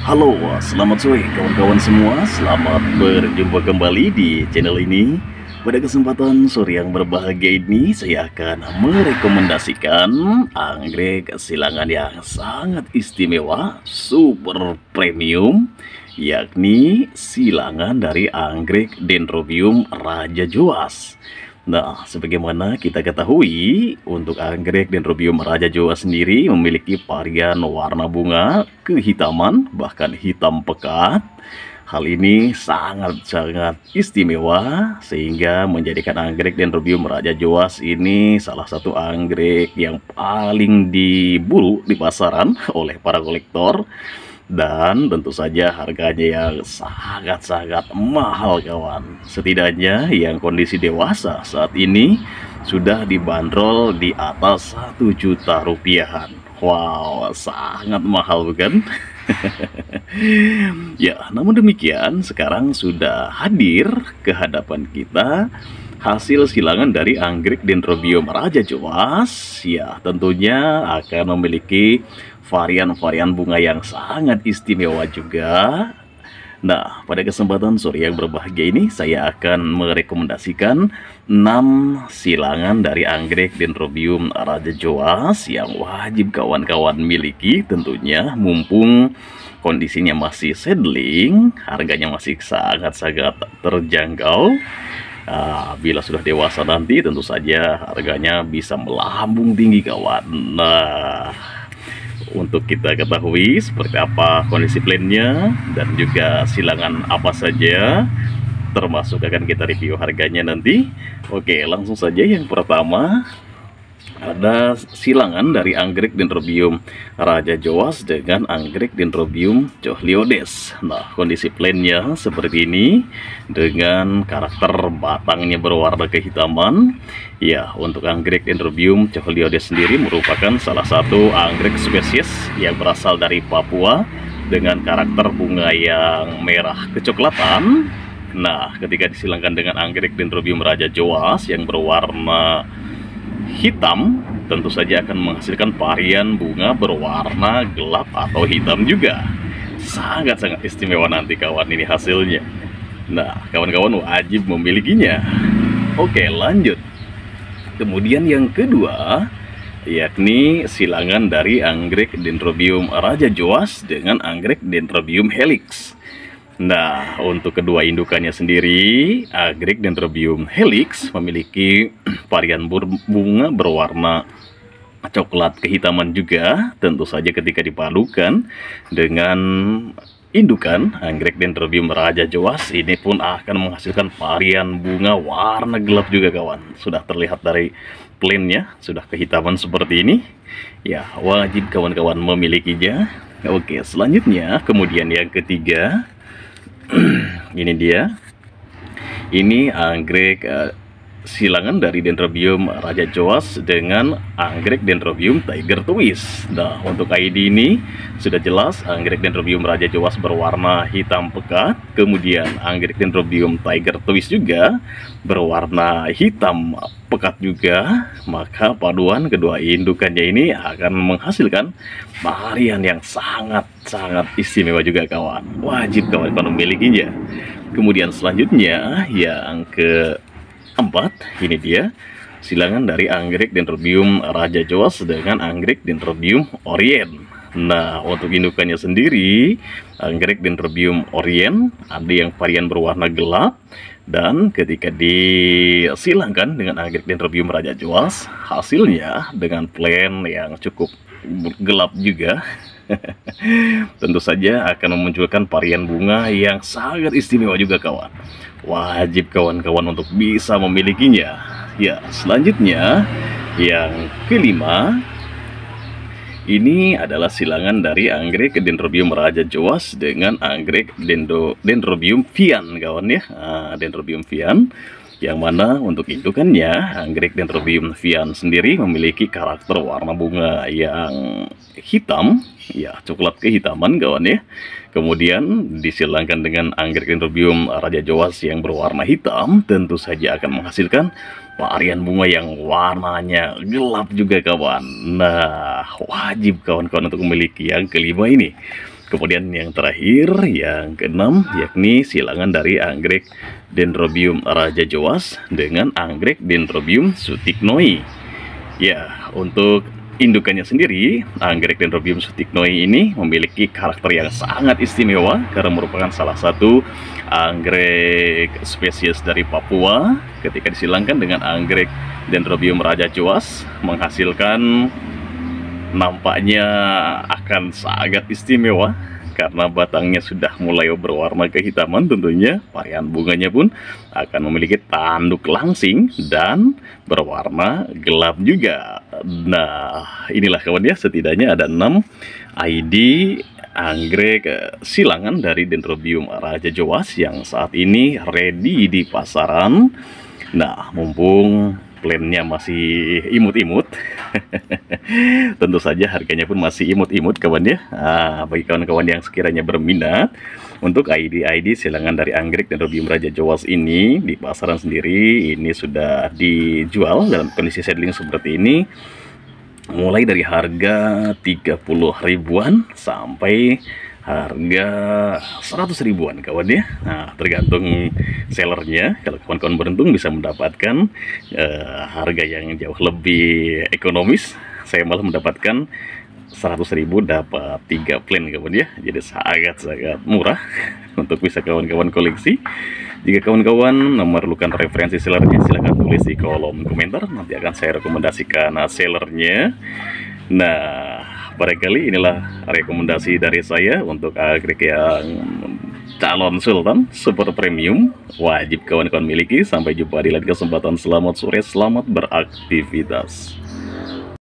Halo, selamat sore kawan-kawan semua. Selamat berjumpa kembali di channel ini. Pada kesempatan sore yang berbahagia ini, saya akan merekomendasikan anggrek silangan yang sangat istimewa, super premium, yakni silangan dari anggrek Dendrobium Raja Joas. Nah, sebagaimana kita ketahui, untuk anggrek Dendrobium Raja Joas sendiri memiliki varian warna bunga kehitaman, bahkan hitam pekat. Hal ini sangat-sangat istimewa, sehingga menjadikan anggrek Dendrobium Raja Joas ini salah satu anggrek yang paling diburu di pasaran oleh para kolektor. Dan tentu saja harganya yang sangat-sangat mahal kawan. Setidaknya yang kondisi dewasa saat ini sudah dibanderol di atas 1 juta rupiahan. Wow, sangat mahal bukan? Ya, namun demikian sekarang sudah hadir ke hadapan kita hasil silangan dari anggrek Dendrobium Raja Joas. Ya, tentunya akan memiliki varian-varian bunga yang sangat istimewa juga. Nah, pada kesempatan sore yang berbahagia ini saya akan merekomendasikan 6 silangan dari anggrek Dendrobium Raja Joas yang wajib kawan-kawan miliki tentunya, mumpung kondisinya masih seedling, harganya masih sangat-sangat terjangkau. Bila sudah dewasa nanti tentu saja harganya bisa melambung tinggi kawan. Nah, untuk kita ketahui seperti apa kondisi plannya dan juga silangan apa saja, termasuk akan kita review harganya nanti. Oke, langsung saja. Yang pertama ada silangan dari anggrek Dendrobium Raja Joas dengan anggrek Dendrobium Cohliodes. Nah, kondisi plannya seperti ini dengan karakter batangnya berwarna kehitaman. Ya, untuk anggrek Dendrobium Cohliodes sendiri merupakan salah satu anggrek spesies yang berasal dari Papua dengan karakter bunga yang merah kecoklatan. Nah, ketika disilangkan dengan anggrek Dendrobium Raja Joas yang berwarna hitam, tentu saja akan menghasilkan varian bunga berwarna gelap atau hitam juga. Sangat-sangat istimewa nanti kawan ini hasilnya. Nah, kawan-kawan wajib memilikinya. Oke, lanjut. Kemudian yang kedua, yakni silangan dari anggrek Dendrobium Raja Joas dengan anggrek Dendrobium helix. Nah, untuk kedua indukannya sendiri, anggrek Dendrobium helix memiliki varian bunga berwarna coklat kehitaman juga. Tentu saja ketika dipadukan dengan indukan anggrek Dendrobium Raja Joas, ini pun akan menghasilkan varian bunga warna gelap juga kawan. Sudah terlihat dari plannya, sudah kehitaman seperti ini. Ya, wajib kawan-kawan memilikinya. Oke, selanjutnya kemudian yang ketiga, ini dia. Ini anggrek silangan dari Dendrobium Raja Joas dengan anggrek Dendrobium Tiger Twist. Nah, untuk ID ini sudah jelas anggrek Dendrobium Raja Joas berwarna hitam pekat, kemudian anggrek Dendrobium Tiger Twist juga berwarna hitam pekat juga. Maka paduan kedua indukannya ini akan menghasilkan varian yang sangat-sangat istimewa juga kawan. Wajib kawan-kawan memilikinya. Kemudian selanjutnya yang keempat, ini dia silangan dari anggrek Dendrobium Raja Joas dengan anggrek Dendrobium Orient. Nah, untuk indukannya sendiri, anggrek Dendrobium Orient ada yang varian berwarna gelap, dan ketika disilangkan dengan anggrek Dendrobium Raja Joas, hasilnya dengan plan yang cukup gelap juga. Tentu saja akan memunculkan varian bunga yang sangat istimewa juga kawan. Wajib kawan-kawan untuk bisa memilikinya. Ya, selanjutnya yang kelima, ini adalah silangan dari anggrek Dendrobium Raja Joas dengan anggrek Dendrobium Vian kawan ya. Dendrobium Vian, yang mana untuk indukannya anggrek Dendrobium Vian sendiri memiliki karakter warna bunga yang hitam, ya coklat kehitaman kawan ya. Kemudian disilangkan dengan anggrek Dendrobium Raja Joas yang berwarna hitam, tentu saja akan menghasilkan varian bunga yang warnanya gelap juga kawan. Nah, wajib kawan-kawan untuk memiliki yang kelima ini. Kemudian yang terakhir, yang keenam, yakni silangan dari anggrek Dendrobium Raja Joas dengan anggrek Dendrobium Sutignoi. Ya, untuk indukannya sendiri, anggrek Dendrobium Sutignoi ini memiliki karakter yang sangat istimewa karena merupakan salah satu anggrek spesies dari Papua. Ketika disilangkan dengan anggrek Dendrobium Raja Joas, menghasilkan nampaknya akan sangat istimewa karena batangnya sudah mulai berwarna kehitaman. Tentunya varian bunganya pun akan memiliki tanduk langsing dan berwarna gelap juga. Nah, inilah kawan ya, setidaknya ada 6 ID anggrek silangan dari Dendrobium Raja Joas yang saat ini ready di pasaran. Nah, mumpung plannya masih imut-imut, tentu saja harganya pun masih imut-imut kawan ya. Nah, bagi kawan-kawan yang sekiranya berminat untuk ID-ID silangan dari anggrek Dendrobium Raja Joas ini di pasaran sendiri, ini sudah dijual dalam kondisi seedling seperti ini, mulai dari harga 30 ribuan sampai harga 100 ribuan kawan ya. Nah, tergantung sellernya. Kalau kawan-kawan beruntung bisa mendapatkan harga yang jauh lebih ekonomis. Saya malah mendapatkan 100.000 dapat 3 plan kawan ya. Jadi sangat-sangat murah untuk bisa kawan-kawan koleksi. Jika kawan-kawan memerlukan referensi sellernya, silahkan tulis di kolom komentar. Nanti akan saya rekomendasikan sellernya. Nah, barangkali inilah rekomendasi dari saya untuk anggrek yang calon sultan super premium, wajib kawan-kawan miliki. Sampai jumpa di lain kesempatan. Selamat sore, selamat beraktivitas.